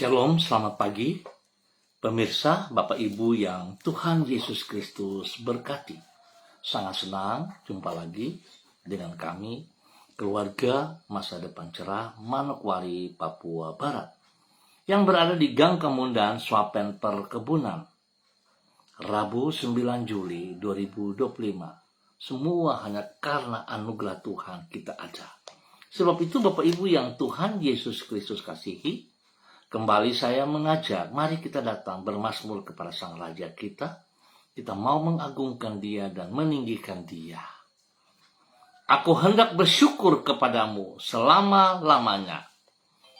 Shalom, selamat pagi. Pemirsa, Bapak Ibu yang Tuhan Yesus Kristus berkati. Sangat senang jumpa lagi dengan kami, keluarga Masa Depan Cerah Manokwari, Papua Barat, yang berada di Gang Kemundan Swapen Perkebunan. Rabu 9 Juli 2025. Semua hanya karena anugerah Tuhan kita ada. Sebab itu Bapak Ibu yang Tuhan Yesus Kristus kasihi, kembali saya mengajak, mari kita datang bermazmur kepada Sang Raja kita. Kita mau mengagungkan Dia dan meninggikan Dia. Aku hendak bersyukur kepadamu selama-lamanya,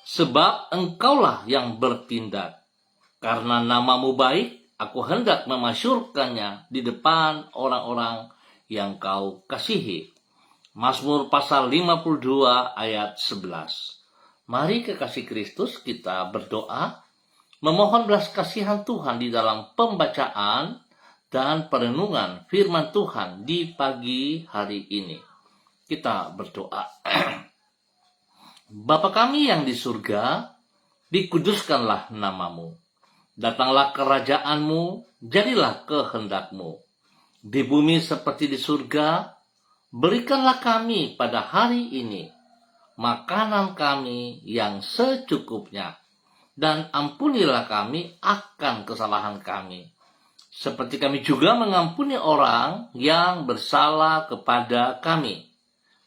sebab Engkaulah yang bertindak. Karena namamu baik, aku hendak memasyurkannya di depan orang-orang yang kau kasihi. Mazmur pasal 52 ayat 11. Mari kekasih Kristus kita berdoa, memohon belas kasihan Tuhan di dalam pembacaan dan perenungan firman Tuhan di pagi hari ini. Kita berdoa. Bapa kami yang di surga, dikuduskanlah namamu. Datanglah kerajaanmu, jadilah kehendakmu. Di bumi seperti di surga, berikanlah kami pada hari ini makanan kami yang secukupnya, dan ampunilah kami akan kesalahan kami, seperti kami juga mengampuni orang yang bersalah kepada kami.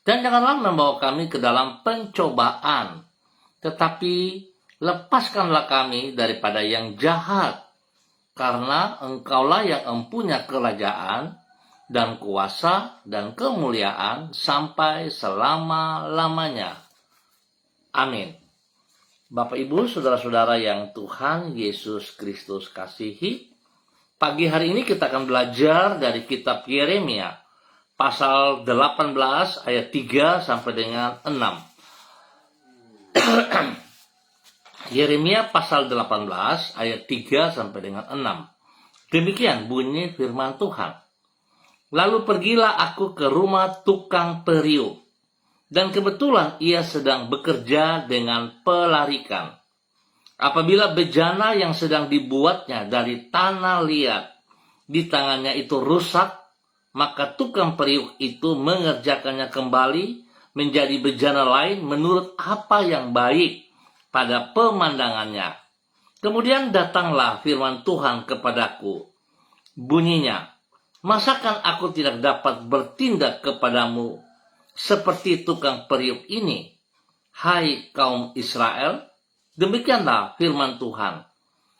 Dan janganlah membawa kami ke dalam pencobaan, tetapi lepaskanlah kami daripada yang jahat, karena Engkaulah yang empunya kerajaan dan kuasa dan kemuliaan sampai selama-lamanya. Amin. Bapak Ibu, saudara-saudara yang Tuhan Yesus Kristus kasihi, pagi hari ini kita akan belajar dari kitab Yeremia, pasal 18 ayat 3 sampai dengan 6. Yeremia pasal 18 ayat 3 sampai dengan 6. Demikian bunyi firman Tuhan. Lalu pergilah aku ke rumah tukang periuk, dan kebetulan ia sedang bekerja dengan pelarikan. Apabila bejana yang sedang dibuatnya dari tanah liat di tangannya itu rusak, maka tukang periuk itu mengerjakannya kembali menjadi bejana lain menurut apa yang baik pada pemandangannya. Kemudian datanglah firman Tuhan kepadaku. Bunyinya, masakan aku tidak dapat bertindak kepadamu seperti tukang periuk ini, hai kaum Israel? Demikianlah firman Tuhan.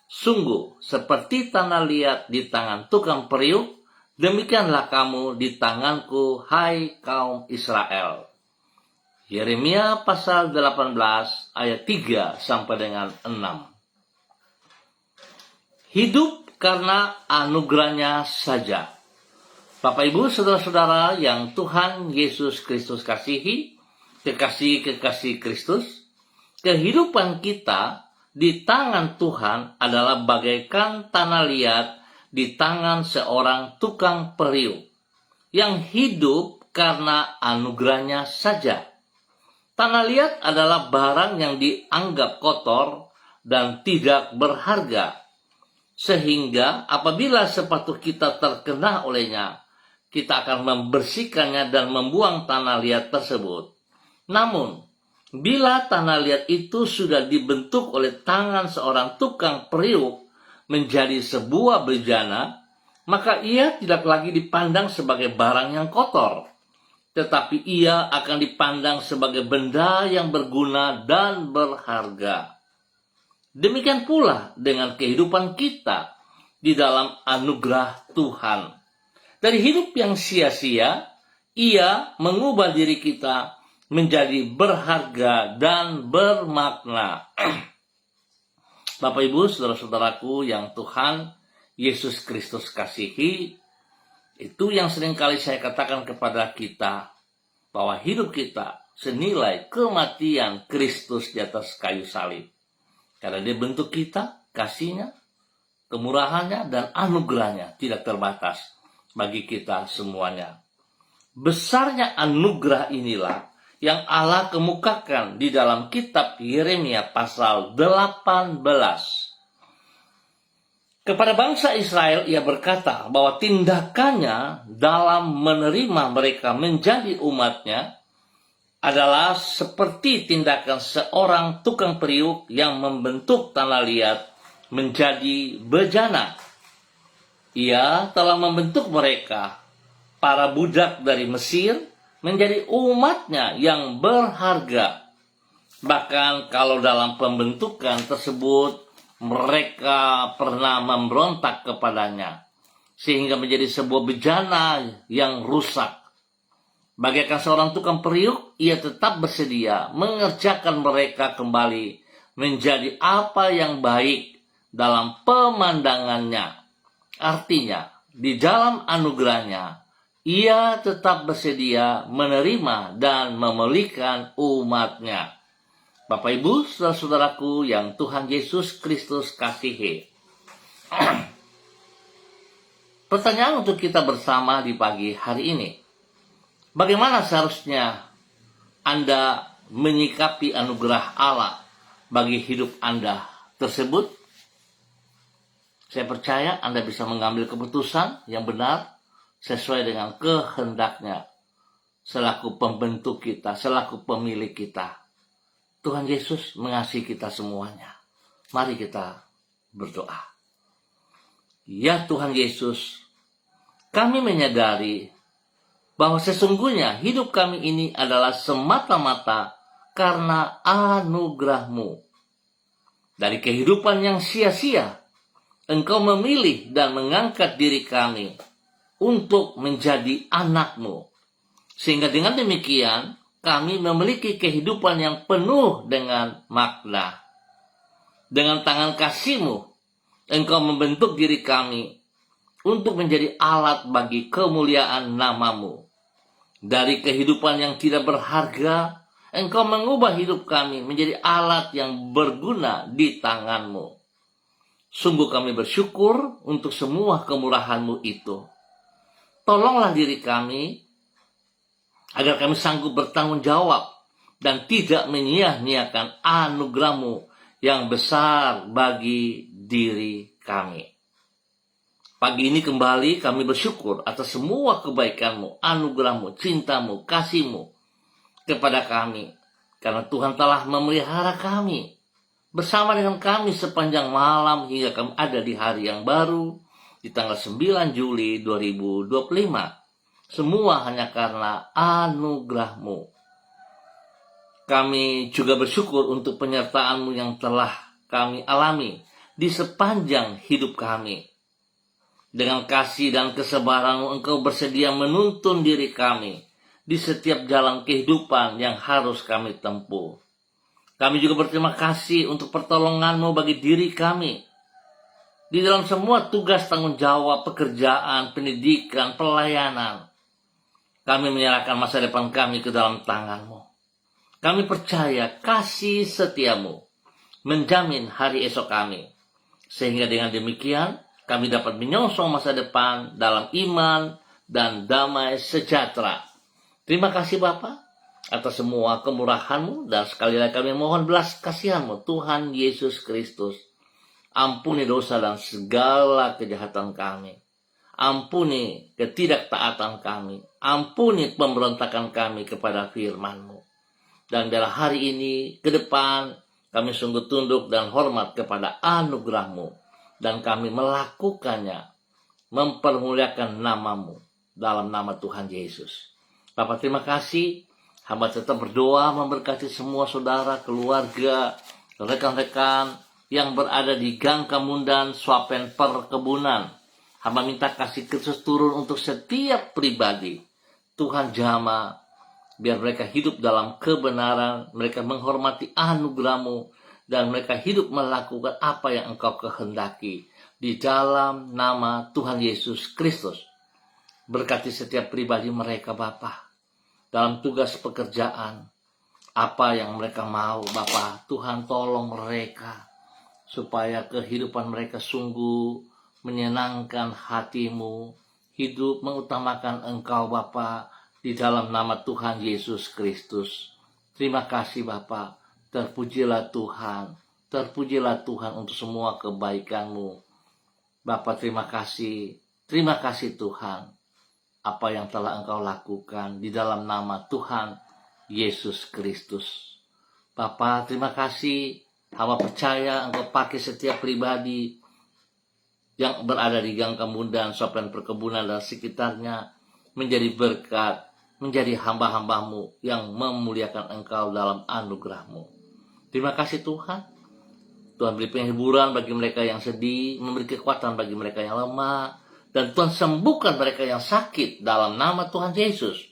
Sungguh, seperti tanah liat di tangan tukang periuk, demikianlah kamu di tanganku, hai kaum Israel. Yeremia pasal 18 ayat 3 sampai dengan 6. Hidup karena anugerahnya saja. Bapak Ibu, saudara-saudara yang Tuhan Yesus Kristus kasihi, kekasih-kekasih Kristus, kehidupan kita di tangan Tuhan adalah bagaikan tanah liat di tangan seorang tukang periuk yang hidup karena anugerahnya saja. Tanah liat adalah barang yang dianggap kotor dan tidak berharga, sehingga apabila sepatu kita terkena olehnya, kita akan membersihkannya dan membuang tanah liat tersebut. Namun, bila tanah liat itu sudah dibentuk oleh tangan seorang tukang periuk menjadi sebuah bejana, maka ia tidak lagi dipandang sebagai barang yang kotor, tetapi ia akan dipandang sebagai benda yang berguna dan berharga. Demikian pula dengan kehidupan kita di dalam anugerah Tuhan. Dari hidup yang sia-sia, ia mengubah diri kita menjadi berharga dan bermakna. Bapak Ibu, saudara-saudaraku yang Tuhan Yesus Kristus kasihi, itu yang seringkali saya katakan kepada kita, bahwa hidup kita senilai kematian Kristus di atas kayu salib. Karena Dia bentuk kita, kasih-Nya, kemurahannya, dan anugerahnya tidak terbatas bagi kita semuanya. Besarnya anugerah inilah yang Allah kemukakan di dalam kitab Yeremia pasal 18. Kepada bangsa Israel ia berkata bahwa tindakannya dalam menerima mereka menjadi umatnya adalah seperti tindakan seorang tukang periuk yang membentuk tanah liat menjadi bejana. Ia telah membentuk mereka, para budak dari Mesir, menjadi umatnya yang berharga. Bahkan kalau dalam pembentukan tersebut mereka pernah memberontak kepadanya, sehingga menjadi sebuah bejana yang rusak. Bagaikan seorang tukang periuk, ia tetap bersedia mengerjakan mereka kembali menjadi apa yang baik dalam pemandangannya. Artinya, di dalam anugerahnya, ia tetap bersedia menerima dan memulihkan umatnya. Bapak Ibu, saudara-saudaraku yang Tuhan Yesus Kristus kasihi. Pertanyaan untuk kita bersama di pagi hari ini. Bagaimana seharusnya Anda menyikapi anugerah Allah bagi hidup Anda tersebut? Saya percaya Anda bisa mengambil keputusan yang benar sesuai dengan kehendaknya selaku pembentuk kita, selaku pemilik kita. Tuhan Yesus mengasihi kita semuanya. Mari kita berdoa. Ya Tuhan Yesus, kami menyadari bahwa sesungguhnya hidup kami ini adalah semata-mata karena anugerah-Mu. Dari kehidupan yang sia-sia, Engkau memilih dan mengangkat diri kami untuk menjadi anak-Mu. Sehingga dengan demikian, kami memiliki kehidupan yang penuh dengan makna. Dengan tangan kasih-Mu, Engkau membentuk diri kami untuk menjadi alat bagi kemuliaan nama-Mu. Dari kehidupan yang tidak berharga, Engkau mengubah hidup kami menjadi alat yang berguna di tangan-Mu. Sungguh kami bersyukur untuk semua kemurahan-Mu itu. Tolonglah diri kami agar kami sanggup bertanggung jawab dan tidak menyia-nyiakan anugerah-Mu yang besar bagi diri kami. Pagi ini kembali kami bersyukur atas semua kebaikan-Mu, anugerah-Mu, cinta-Mu, kasih-Mu kepada kami. Karena Tuhan telah memelihara kami bersama dengan kami sepanjang malam hingga kami ada di hari yang baru di tanggal 9 Juli 2025. Semua hanya karena anugerah-Mu. Kami juga bersyukur untuk penyertaan-Mu yang telah kami alami di sepanjang hidup kami. Dengan kasih dan kesabaran-Mu, Engkau bersedia menuntun diri kami di setiap jalan kehidupan yang harus kami tempuh. Kami juga berterima kasih untuk pertolongan-Mu bagi diri kami. Di dalam semua tugas tanggung jawab, pekerjaan, pendidikan, pelayanan, kami menyerahkan masa depan kami ke dalam tangan-Mu. Kami percaya kasih setia-Mu menjamin hari esok kami. Sehingga dengan demikian, kami dapat menyongsong masa depan dalam iman dan damai sejahtera. Terima kasih Bapa atas semua kemurahan-Mu, dan sekali lagi kami mohon belas kasihan-Mu, Tuhan Yesus Kristus. Ampuni dosa dan segala kejahatan kami. Ampuni ketidaktaatan kami. Ampuni pemberontakan kami kepada firman-Mu. Dan dalam hari ini ke depan kami sungguh tunduk dan hormat kepada anugerah-Mu. Dan kami melakukannya, mempermuliakan nama-Mu dalam nama Tuhan Yesus. Bapak terima kasih. Hamba tetap berdoa memberkati semua saudara, keluarga, rekan-rekan yang berada di Gang Kamundan, Swapen Perkebunan. Hamba minta kasih Kristus turun untuk setiap pribadi. Tuhan jamah, biar mereka hidup dalam kebenaran, mereka menghormati anugerah-Mu, dan mereka hidup melakukan apa yang Engkau kehendaki. Di dalam nama Tuhan Yesus Kristus. Berkati setiap pribadi mereka Bapa. Dalam tugas pekerjaan, apa yang mereka mau Bapa, Tuhan tolong mereka. Supaya kehidupan mereka sungguh menyenangkan hati-Mu, hidup mengutamakan Engkau Bapa, di dalam nama Tuhan Yesus Kristus. Terima kasih Bapa. Terpujilah Tuhan. Terpujilah Tuhan untuk semua kebaikan-Mu. Bapa, terima kasih. Terima kasih Tuhan. Apa yang telah Engkau lakukan di dalam nama Tuhan Yesus Kristus. Bapa, terima kasih. Hamba percaya Engkau pakai setiap pribadi yang berada di Gang Kemudan, Sopen Perkebunan dan sekitarnya menjadi berkat, menjadi hamba-hamba-Mu yang memuliakan Engkau dalam anugerah-Mu. Terima kasih Tuhan. Tuhan beri penghiburan bagi mereka yang sedih, memberi kekuatan bagi mereka yang lemah, dan Tuhan sembuhkan mereka yang sakit dalam nama Tuhan Yesus.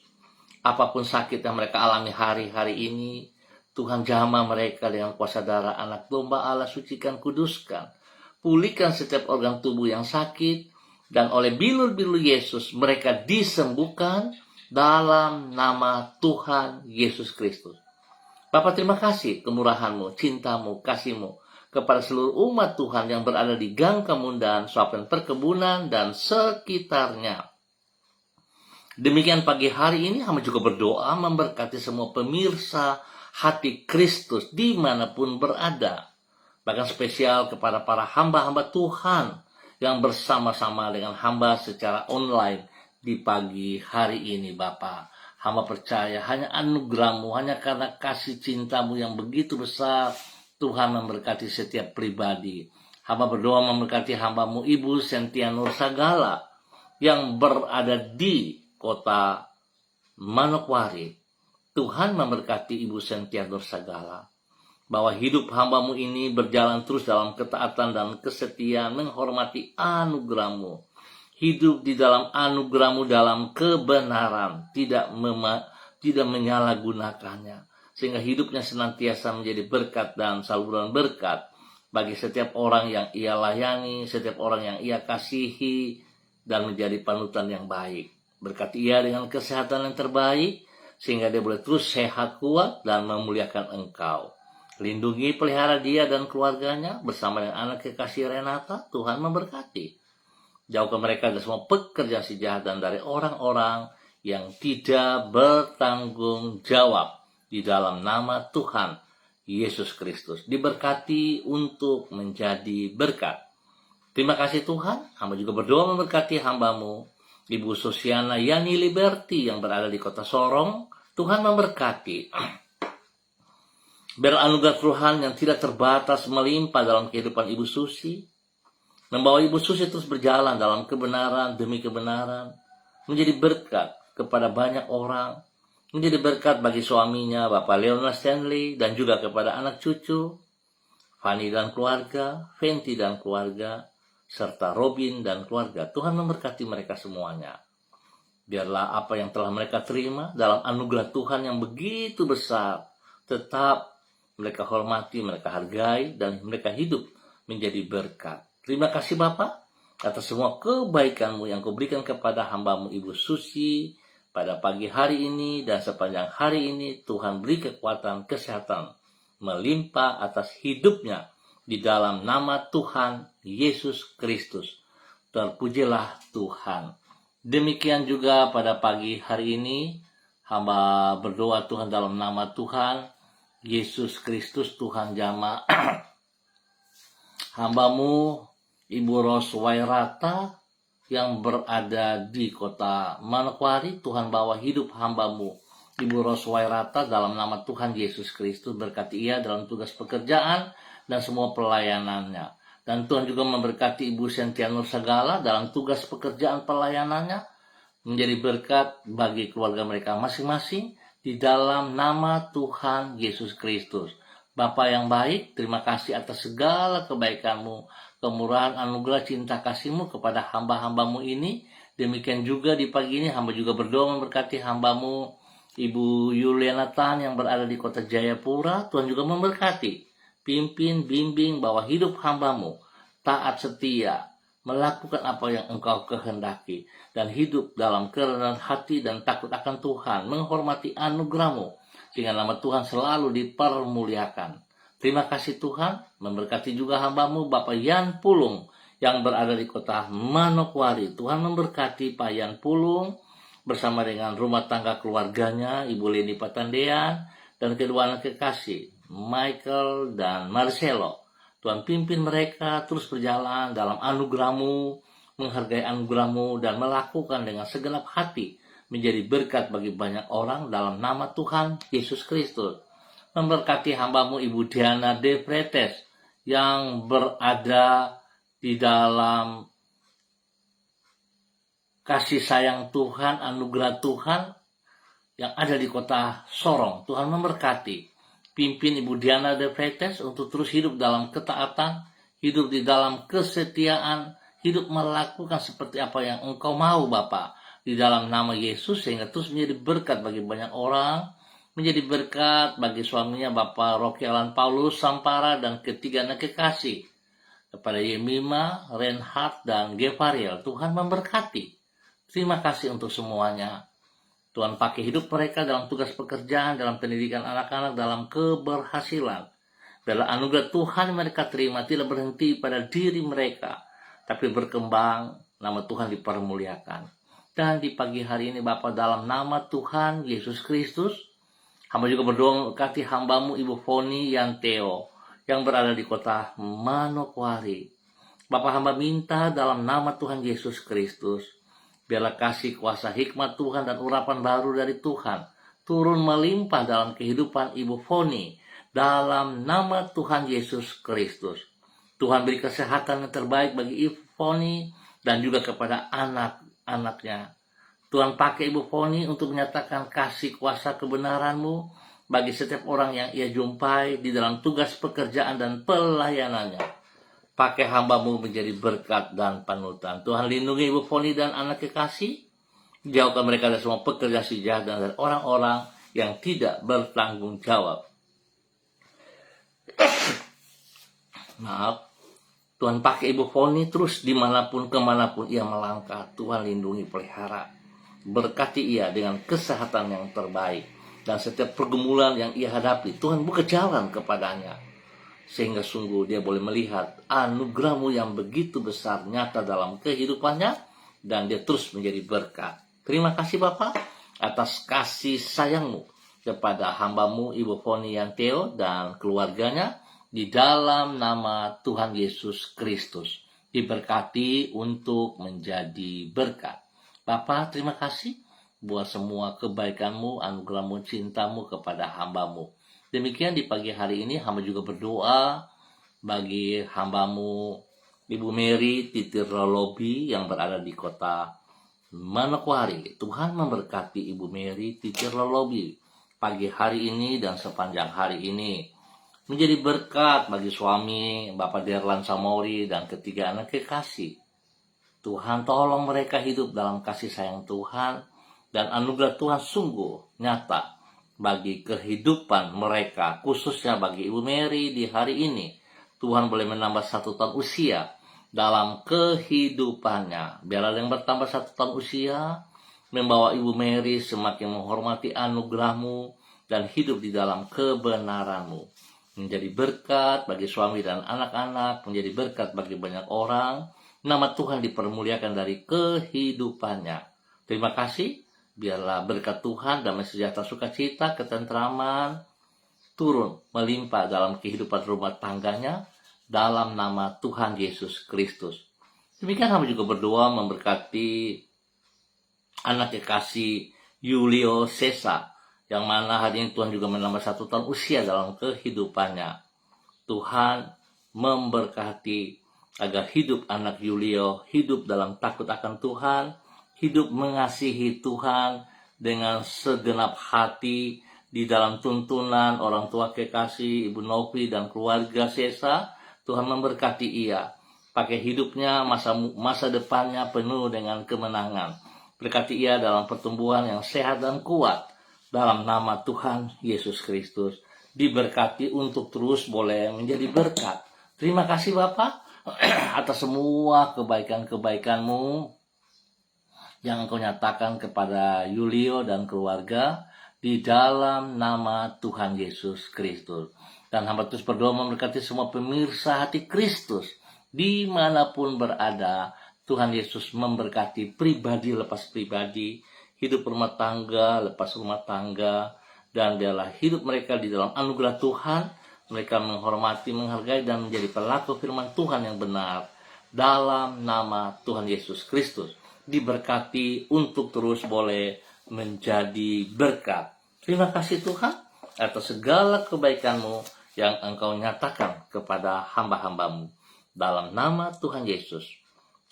Apapun sakit yang mereka alami hari-hari ini, Tuhan jamah mereka dengan kuasa darah anak domba Allah, sucikan, kuduskan. Pulihkan setiap organ tubuh yang sakit, dan oleh bilur-bilur Yesus mereka disembuhkan dalam nama Tuhan Yesus Kristus. Bapa, terima kasih kemurahan-Mu, cinta-Mu, kasih-Mu kepada seluruh umat Tuhan yang berada di Gang Kemudan, Sopen Perkebunan, dan sekitarnya. Demikian pagi hari ini hamba juga berdoa memberkati semua pemirsa Hati Kristus dimanapun berada. Bahkan spesial kepada para hamba-hamba Tuhan yang bersama-sama dengan hamba secara online di pagi hari ini Bapa. Hamba percaya hanya anugerah-Mu, hanya karena kasih cinta-Mu yang begitu besar, Tuhan memberkati setiap pribadi. Hamba berdoa memberkati hamba-Mu Ibu Sentia Nursagala yang berada di kota Manokwari. Tuhan memberkati Ibu Sentia Nursagala, bahwa hidup hamba-Mu ini berjalan terus dalam ketaatan dan kesetiaan, menghormati anugerah-Mu, hidup di dalam anugerah-Mu dalam kebenaran, tidak menyalahgunakannya, sehingga hidupnya senantiasa menjadi berkat dan saluran berkat bagi setiap orang yang ia layani, setiap orang yang ia kasihi, dan menjadi panutan yang baik. Berkati ia dengan kesehatan yang terbaik, sehingga dia boleh terus sehat, kuat, dan memuliakan Engkau. Lindungi, pelihara dia dan keluarganya bersama dengan anak kekasih Renata. Tuhan memberkati. Jauhkan mereka dari semua pekerjaan si jahat dan dari orang-orang yang tidak bertanggung jawab di dalam nama Tuhan Yesus Kristus. Diberkati untuk menjadi berkat. Terima kasih Tuhan. Hamba juga berdoa memberkati hamba-Mu Ibu Sosiana Yani Liberty yang berada di kota Sorong. Tuhan memberkati. Biar anugerah Tuhan yang tidak terbatas melimpah dalam kehidupan Ibu Susi, membawa Ibu Susi terus berjalan dalam kebenaran demi kebenaran, menjadi berkat kepada banyak orang, menjadi berkat bagi suaminya Bapak Leonard Stanley, dan juga kepada anak cucu Fanny dan keluarga, Fenty dan keluarga, serta Robin dan keluarga. Tuhan memberkati mereka semuanya. Biarlah apa yang telah mereka terima dalam anugerah Tuhan yang begitu besar tetap mereka hormati, mereka hargai, dan mereka hidup menjadi berkat. Terima kasih Bapa atas semua kebaikan-Mu yang Kau berikan kepada hamba-Mu Ibu Susi pada pagi hari ini dan sepanjang hari ini. Tuhan beri kekuatan, kesehatan melimpah atas hidupnya di dalam nama Tuhan Yesus Kristus. Terpujilah Tuhan. Demikian juga pada pagi hari ini hamba berdoa Tuhan dalam nama Tuhan Yesus Kristus. Tuhan jamah hamba-Mu Ibu Ros Wairata yang berada di kota Manokwari. Tuhan bawa hidup hamba-Mu Ibu Ros Wairata dalam nama Tuhan Yesus Kristus. Berkati ia dalam tugas pekerjaan dan semua pelayanannya. Dan Tuhan juga memberkati Ibu Sentia Nursagala dalam tugas pekerjaan pelayanannya, menjadi berkat bagi keluarga mereka masing-masing di dalam nama Tuhan Yesus Kristus. Bapa yang baik, terima kasih atas segala kebaikan-Mu, kemurahan, anugerah, cinta kasih-Mu kepada hamba-hamba-Mu ini. Demikian juga di pagi ini hamba juga berdoa memberkati hamba-Mu Ibu Yuliana Tan yang berada di kota Jayapura. Tuhan juga memberkati, pimpin, bimbing bahwa hidup hamba-Mu taat setia, melakukan apa yang Engkau kehendaki, dan hidup dalam kerendahan hati dan takut akan Tuhan, menghormati anugerah-Mu, sehingga nama Tuhan selalu dipermuliakan. Terima kasih Tuhan. Memberkati juga hamba-Mu Bapak Yan Pulung yang berada di kota Manokwari. Tuhan memberkati Pak Yan Pulung bersama dengan rumah tangga keluarganya, Ibu Leni Patandean, dan kedua anak kekasih, Michael dan Marcelo. Tuhan pimpin mereka terus berjalan dalam anugerah-Mu, menghargai anugerah-Mu, dan melakukan dengan segenap hati menjadi berkat bagi banyak orang dalam nama Tuhan Yesus Kristus. Memberkati hamba-Mu Ibu Diana De Pretes yang berada di dalam kasih sayang Tuhan, anugerah Tuhan yang ada di kota Sorong. Tuhan memberkati. Pimpin Ibu Diana De Pretes untuk terus hidup dalam ketaatan, hidup di dalam kesetiaan, hidup melakukan seperti apa yang Engkau mau Bapa, di dalam nama Yesus, sehingga terus menjadi berkat bagi banyak orang, menjadi berkat bagi suaminya Bapak Rocky Alan Paulus Sampara dan ketiga anak kekasih, kepada Yemima, Reinhard, dan Gevariel. Tuhan memberkati. Terima kasih untuk semuanya. Tuhan pakai hidup mereka dalam tugas pekerjaan, dalam pendidikan anak-anak, dalam keberhasilan. Dalam anugerah Tuhan mereka terima tidak berhenti pada diri mereka, tapi berkembang, nama Tuhan dipermuliakan. Dan di pagi hari ini Bapa, dalam nama Tuhan Yesus Kristus, hamba juga berdoa memberkati hamba-Mu Ibu Foni Yanteo yang berada di kota Manokwari. Bapa, hamba minta dalam nama Tuhan Yesus Kristus, biarlah kasih kuasa hikmat Tuhan dan urapan baru dari Tuhan turun melimpah dalam kehidupan Ibu Foni dalam nama Tuhan Yesus Kristus. Tuhan beri kesehatan yang terbaik bagi Ibu Foni dan juga kepada anak-anaknya. Tuhan pakai Ibu Foni untuk menyatakan kasih kuasa kebenaran-Mu bagi setiap orang yang ia jumpai di dalam tugas pekerjaan dan pelayanannya. Pakai hamba-Mu menjadi berkat dan panutan. Tuhan lindungi Ibu Foni dan anak kekasih. Jauhkan mereka dari semua pekerja si jahat dan dari orang-orang yang tidak bertanggung jawab. Maaf. Tuhan pakai Ibu Foni terus dimanapun kemanapun ia melangkah. Tuhan lindungi, pelihara. Berkati ia dengan kesehatan yang terbaik. Dan setiap pergumulan yang ia hadapi, Tuhan buka jalan kepadanya. Sehingga sungguh dia boleh melihat anugerah-Mu yang begitu besar nyata dalam kehidupannya, dan dia terus menjadi berkat. Terima kasih Bapa atas kasih sayang-Mu kepada hamba-Mu Ibu Foni Yanteo dan keluarganya di dalam nama Tuhan Yesus Kristus. Diberkati untuk menjadi berkat. Bapa, terima kasih buat semua kebaikan-Mu, anugerah-Mu, cinta-Mu kepada hamba-Mu. Demikian di pagi hari ini hamba juga berdoa bagi hamba-Mu Ibu Mary Titirlolobi yang berada di kota Manokwari. Tuhan memberkati Ibu Mary Titirlolobi pagi hari ini dan sepanjang hari ini. Menjadi berkat bagi suami Bapak Derlan Samori dan ketiga anak kekasih. Tuhan tolong mereka hidup dalam kasih sayang Tuhan, dan anugerah Tuhan sungguh nyata bagi kehidupan mereka, khususnya bagi Ibu Mary di hari ini. Tuhan boleh menambah 1 tahun usia dalam kehidupannya. Biarlah yang bertambah 1 tahun usia membawa Ibu Mary semakin menghormati anugerah-Mu dan hidup di dalam kebenaran-Mu. Menjadi berkat bagi suami dan anak-anak, menjadi berkat bagi banyak orang. Nama Tuhan dipermuliakan dari kehidupannya. Terima kasih. Biarlah berkat Tuhan, damai sejahtera, sukacita, ketentraman turun melimpah dalam kehidupan rumah tangganya dalam nama Tuhan Yesus Kristus. Demikian kami juga berdoa memberkati anak kekasih Yulio Sesa, yang mana hari ini Tuhan juga menambah 1 tahun usia dalam kehidupannya. Tuhan memberkati agar hidup anak Yulio hidup dalam takut akan Tuhan, hidup mengasihi Tuhan dengan segenap hati di dalam tuntunan orang tua kekasih Ibu Novi dan keluarga Sesa. Tuhan memberkati ia, pakai hidupnya, masa depannya penuh dengan kemenangan. Berkati ia dalam pertumbuhan yang sehat dan kuat dalam nama Tuhan Yesus Kristus. Diberkati untuk terus boleh menjadi berkat. Terima kasih Bapak atas semua kebaikan-kebaikan-Mu yang Engkau nyatakan kepada Yulio dan keluarga di dalam nama Tuhan Yesus Kristus. Dan hamba terus berdoa memberkati semua pemirsa hati Kristus dimanapun berada. Tuhan Yesus memberkati pribadi lepas pribadi, hidup rumah tangga lepas rumah tangga, dan biarlah hidup mereka di dalam anugerah Tuhan. Mereka menghormati, menghargai, dan menjadi pelaku firman Tuhan yang benar. Dalam nama Tuhan Yesus Kristus. Diberkati untuk terus boleh menjadi berkat. Terima kasih Tuhan atas segala kebaikan-Mu yang Engkau nyatakan kepada hamba-hamba-Mu. Dalam nama Tuhan Yesus,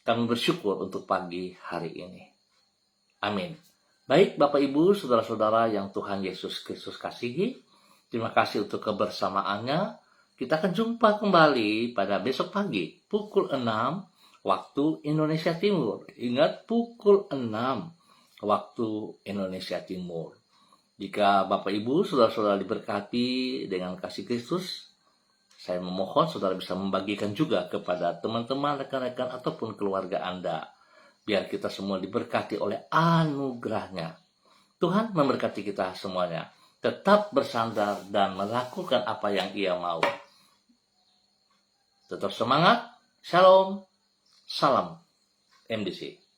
kami bersyukur untuk pagi hari ini. Amin. Baik Bapak Ibu, Saudara-saudara yang Tuhan Yesus Kristus kasihi, terima kasih untuk kebersamaannya. Kita akan jumpa kembali pada besok pagi, pukul 6 waktu Indonesia Timur. Ingat, pukul 6 waktu Indonesia Timur. Jika Bapak Ibu, Saudara-saudara diberkati dengan kasih Kristus, saya memohon saudara bisa membagikan juga kepada teman-teman, rekan-rekan, ataupun keluarga Anda. Biar kita semua diberkati oleh anugerahnya. Tuhan memberkati kita semuanya. Tetap bersandar dan melakukan apa yang Ia mau. Tetap semangat. Shalom. Salam MDC.